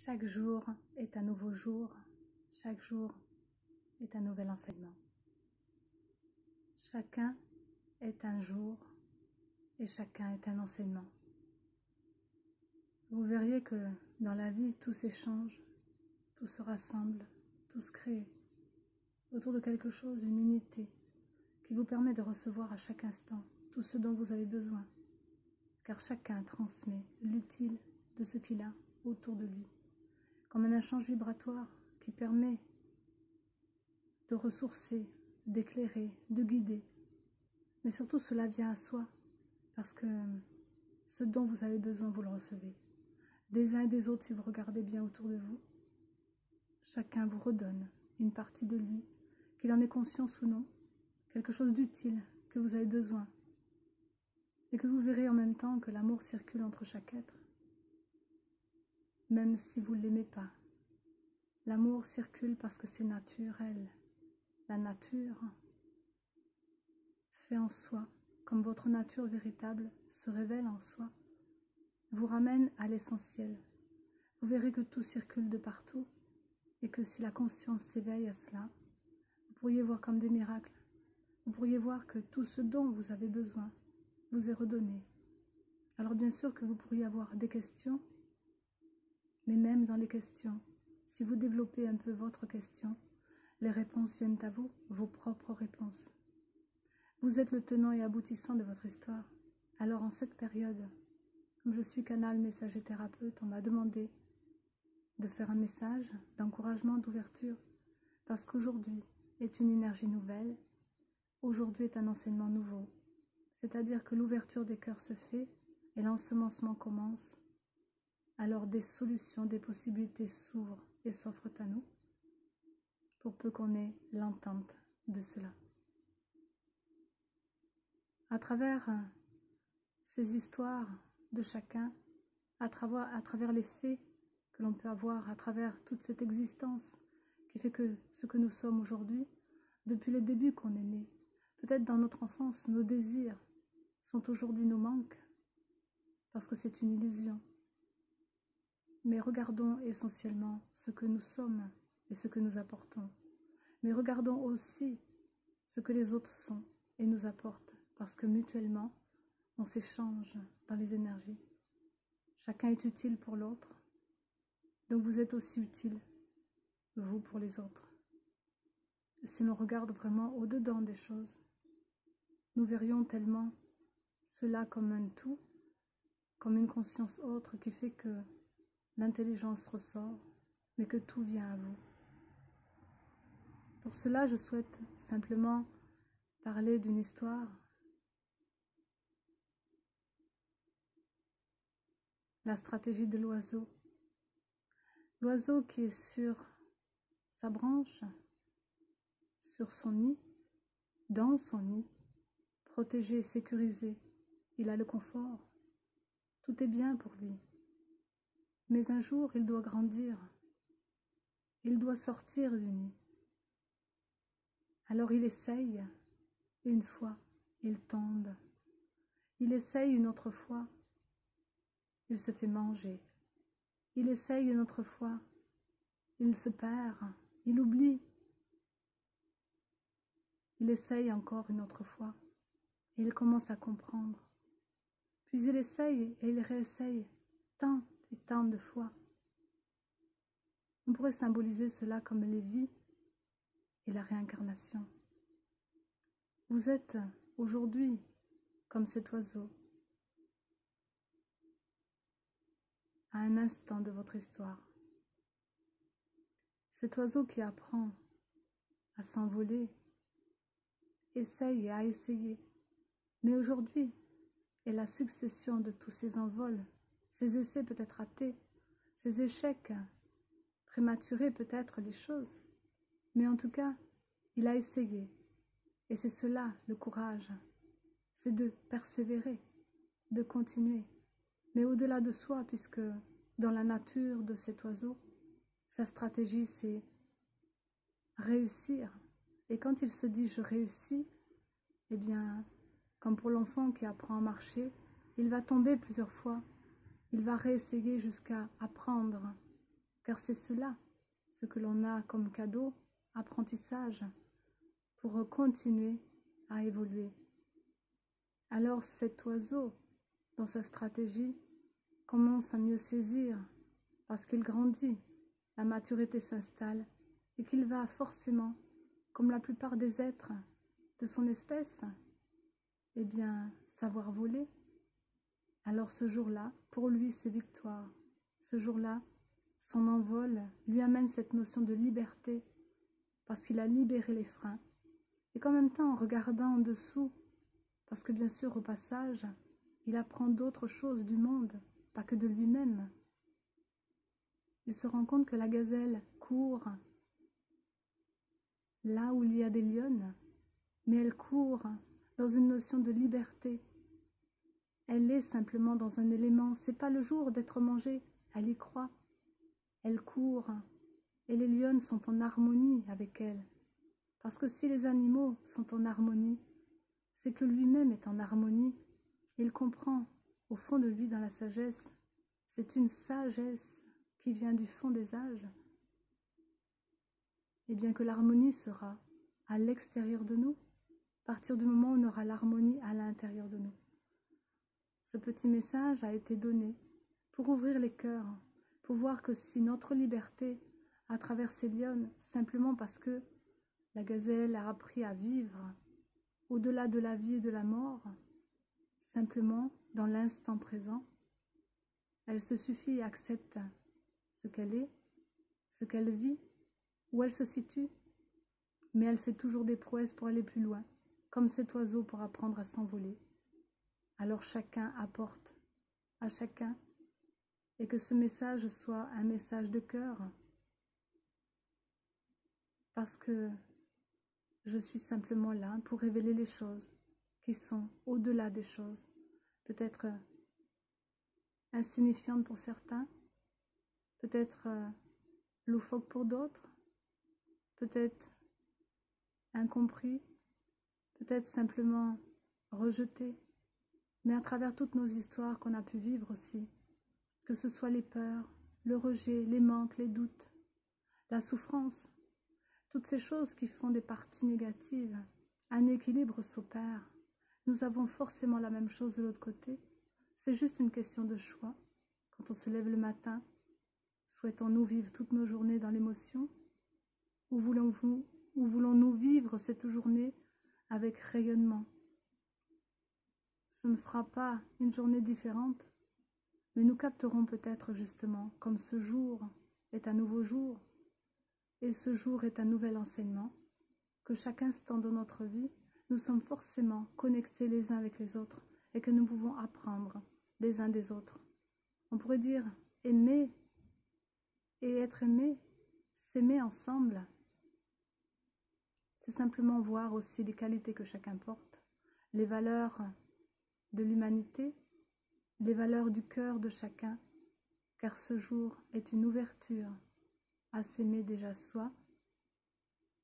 Chaque jour est un nouveau jour, chaque jour est un nouvel enseignement. Chacun est un jour et chacun est un enseignement. Vous verriez que dans la vie, tout s'échange, tout se rassemble, tout se crée autour de quelque chose, une unité qui vous permet de recevoir à chaque instant tout ce dont vous avez besoin, car chacun transmet l'utile de ce qu'il a autour de lui, comme un échange vibratoire qui permet de ressourcer, d'éclairer, de guider. Mais surtout, cela vient à soi, parce que ce dont vous avez besoin, vous le recevez. Des uns et des autres, si vous regardez bien autour de vous, chacun vous redonne une partie de lui, qu'il en ait conscience ou non, quelque chose d'utile que vous avez besoin. Et que vous verrez en même temps que l'amour circule entre chaque être. Même si vous ne l'aimez pas, l'amour circule parce que c'est naturel. La nature fait en soi, comme votre nature véritable se révèle en soi, vous ramène à l'essentiel. Vous verrez que tout circule de partout et que si la conscience s'éveille à cela, vous pourriez voir comme des miracles. Vous pourriez voir que tout ce dont vous avez besoin vous est redonné. Alors bien sûr que vous pourriez avoir des questions, mais même dans les questions, si vous développez un peu votre question, les réponses viennent à vous, vos propres réponses. Vous êtes le tenant et aboutissant de votre histoire. Alors en cette période, comme je suis canal, messager, thérapeute, on m'a demandé de faire un message d'encouragement, d'ouverture, parce qu'aujourd'hui est une énergie nouvelle, aujourd'hui est un enseignement nouveau. C'est-à-dire que l'ouverture des cœurs se fait et l'ensemencement commence. Alors des solutions, des possibilités s'ouvrent et s'offrent à nous, pour peu qu'on ait l'entente de cela. À travers ces histoires de chacun, à travers les faits que l'on peut avoir, à travers toute cette existence qui fait que ce que nous sommes aujourd'hui, depuis le début qu'on est né, peut-être dans notre enfance, nos désirs sont aujourd'hui nos manques, parce que c'est une illusion. Mais regardons essentiellement ce que nous sommes et ce que nous apportons. Mais regardons aussi ce que les autres sont et nous apportent, parce que mutuellement, on s'échange dans les énergies. Chacun est utile pour l'autre, donc vous êtes aussi utile, vous pour les autres. Si l'on regarde vraiment au-dedans des choses, nous verrions tellement cela comme un tout, comme une conscience autre qui fait que l'intelligence ressort, mais que tout vient à vous. Pour cela, je souhaite simplement parler d'une histoire, la stratégie de l'oiseau. L'oiseau qui est sur sa branche, sur son nid, dans son nid, protégé, sécurisé, il a le confort, tout est bien pour lui. Mais un jour, il doit grandir, il doit sortir du nid. Alors il essaye, une fois, il tombe. Il essaye une autre fois, il se fait manger. Il essaye une autre fois, il se perd, il oublie. Il essaye encore une autre fois, et il commence à comprendre. Puis il essaye et il réessaye tant et tant de fois. On pourrait symboliser cela comme les vies et la réincarnation. Vous êtes aujourd'hui comme cet oiseau, à un instant de votre histoire. Cet oiseau qui apprend à s'envoler, essaye et a essayé. Mais aujourd'hui est la succession de tous ces envols, ces essais peut-être ratés, ces échecs prématurés peut-être les choses. Mais en tout cas, il a essayé. Et c'est cela, le courage. C'est de persévérer, de continuer. Mais au-delà de soi, puisque dans la nature de cet oiseau, sa stratégie c'est réussir. Et quand il se dit « je réussis », eh bien, comme pour l'enfant qui apprend à marcher, il va tomber plusieurs fois. Il va réessayer jusqu'à apprendre car c'est cela, ce que l'on a comme cadeau, apprentissage, pour continuer à évoluer. Alors cet oiseau, dans sa stratégie, commence à mieux saisir, parce qu'il grandit, la maturité s'installe, et qu'il va forcément, comme la plupart des êtres de son espèce, eh bien, savoir voler. Alors ce jour-là, pour lui, c'est victoire. Ce jour-là, son envol lui amène cette notion de liberté, parce qu'il a libéré les freins. Et qu'en même temps, en regardant en dessous, parce que bien sûr, au passage, il apprend d'autres choses du monde, pas que de lui-même. Il se rend compte que la gazelle court là où il y a des lionnes, mais elle court dans une notion de liberté. Elle est simplement dans un élément, c'est pas le jour d'être mangée, elle y croit. Elle court, et les lionnes sont en harmonie avec elle. Parce que si les animaux sont en harmonie, c'est que lui-même est en harmonie. Il comprend, au fond de lui, dans la sagesse, c'est une sagesse qui vient du fond des âges. Et bien que l'harmonie sera à l'extérieur de nous, à partir du moment où on aura l'harmonie à l'intérieur de nous. Ce petit message a été donné pour ouvrir les cœurs, pour voir que si notre liberté a traversé lionnes simplement parce que la gazelle a appris à vivre au-delà de la vie et de la mort, simplement dans l'instant présent, elle se suffit et accepte ce qu'elle est, ce qu'elle vit, où elle se situe, mais elle fait toujours des prouesses pour aller plus loin, comme cet oiseau pour apprendre à s'envoler. Alors chacun apporte à chacun, et que ce message soit un message de cœur, parce que je suis simplement là pour révéler les choses qui sont au-delà des choses, peut-être insignifiantes pour certains, peut-être loufoques pour d'autres, peut-être incompris, peut-être simplement rejetés, mais à travers toutes nos histoires qu'on a pu vivre aussi, que ce soit les peurs, le rejet, les manques, les doutes, la souffrance, toutes ces choses qui font des parties négatives, un équilibre s'opère. Nous avons forcément la même chose de l'autre côté. C'est juste une question de choix. Quand on se lève le matin, souhaitons-nous vivre toutes nos journées dans l'émotion, ou voulons-nous vivre cette journée avec rayonnement? Ce ne fera pas une journée différente, mais nous capterons peut-être justement comme ce jour est un nouveau jour, et ce jour est un nouvel enseignement, que chaque instant de notre vie, nous sommes forcément connectés les uns avec les autres, et que nous pouvons apprendre les uns des autres. On pourrait dire aimer et être aimé, s'aimer ensemble. C'est simplement voir aussi les qualités que chacun porte, les valeurs de l'humanité, les valeurs du cœur de chacun, car ce jour est une ouverture à s'aimer déjà soi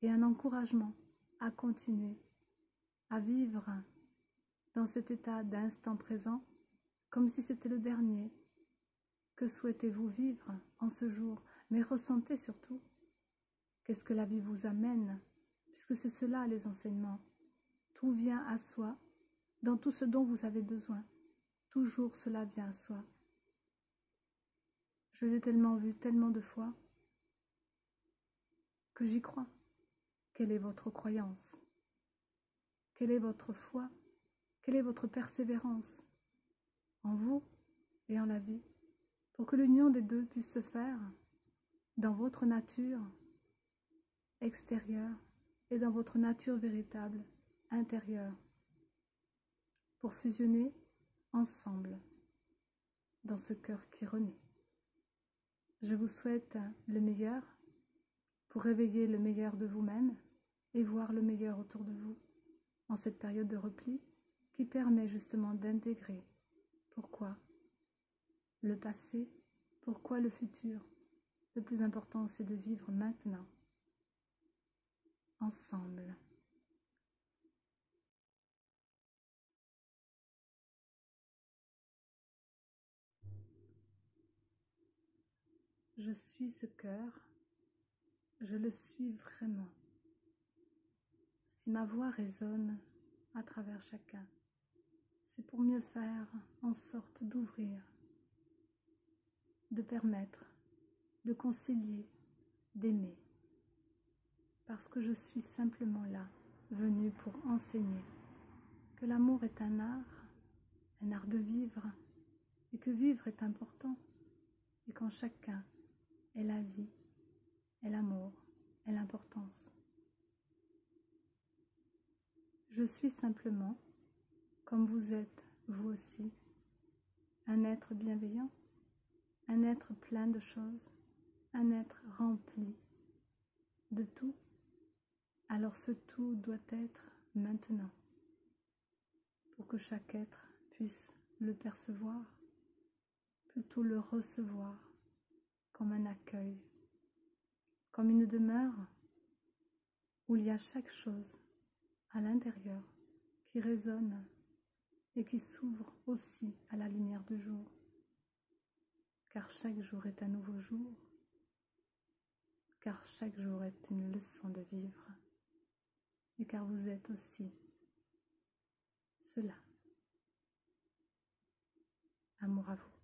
et un encouragement à continuer à vivre dans cet état d'instant présent comme si c'était le dernier. Que souhaitez-vous vivre en ce jour? Mais ressentez surtout qu'est-ce que la vie vous amène, puisque c'est cela les enseignements. Tout vient à soi, dans tout ce dont vous avez besoin. Toujours cela vient à soi. Je l'ai tellement vu tellement de fois que j'y crois. Quelle est votre croyance? Quelle est votre foi? Quelle est votre persévérance en vous et en la vie, pour que l'union des deux puisse se faire dans votre nature extérieure et dans votre nature véritable intérieure, pour fusionner ensemble dans ce cœur qui renaît. Je vous souhaite le meilleur pour réveiller le meilleur de vous-même et voir le meilleur autour de vous en cette période de repli qui permet justement d'intégrer pourquoi le passé, pourquoi le futur. Le plus important, c'est de vivre maintenant, ensemble. je suis ce cœur, je le suis vraiment. Si ma voix résonne à travers chacun, c'est pour mieux faire en sorte d'ouvrir, de permettre, de concilier, d'aimer. Parce que je suis simplement là, venue pour enseigner que l'amour est un art de vivre, et que vivre est important, et qu'en chacun est la vie, est l'amour, est l'importance. Je suis simplement, comme vous êtes vous aussi, un être bienveillant, un être plein de choses, un être rempli de tout. Alors ce tout doit être maintenant, pour que chaque être puisse le percevoir, plutôt le recevoir comme un accueil, comme une demeure où il y a chaque chose à l'intérieur qui résonne et qui s'ouvre aussi à la lumière du jour, car chaque jour est un nouveau jour, car chaque jour est une leçon de vivre, et car vous êtes aussi cela. Amour à vous.